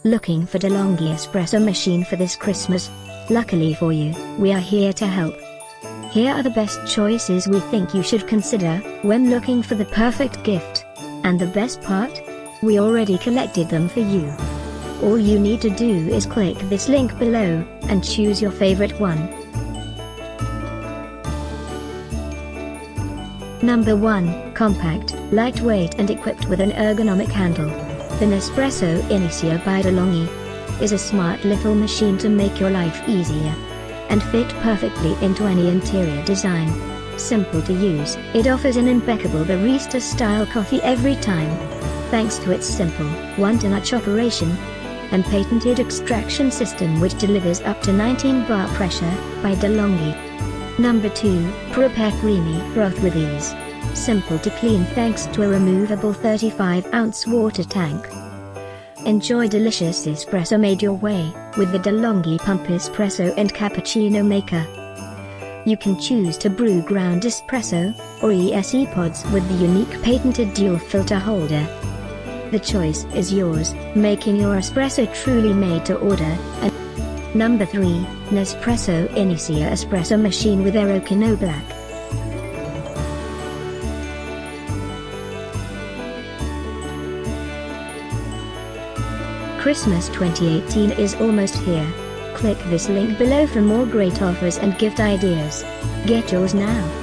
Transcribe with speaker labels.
Speaker 1: Looking for Delonghi Espresso machine for this Christmas? Luckily for you, we are here to help. Here are the best choices we think you should consider when looking for the perfect gift. And the best part? We already collected them for you. All you need to do is click this link below and choose your favorite one. Number 1, compact, lightweight and equipped with an ergonomic handle. The Nespresso Inissia by Delonghi is a smart little machine to make your life easier and fit perfectly into any interior design. Simple to use, it offers an impeccable barista-style coffee every time, thanks to its simple, one-to-notch operation and patented extraction system which delivers up to 19 bar pressure by Delonghi. Number 2, prepare creamy froth with ease. Simple to clean thanks to a removable 35-ounce water tank. Enjoy delicious espresso made your way with the Delonghi Pump Espresso and Cappuccino maker. You can choose to brew ground espresso or ESE pods with the unique patented dual filter holder. The choice is yours, making your espresso truly made to order. And number 3, Nespresso Inissia Espresso Machine with Aeroccino Black. Christmas 2018 is almost here. Click this link below for more great offers and gift ideas. Get yours now.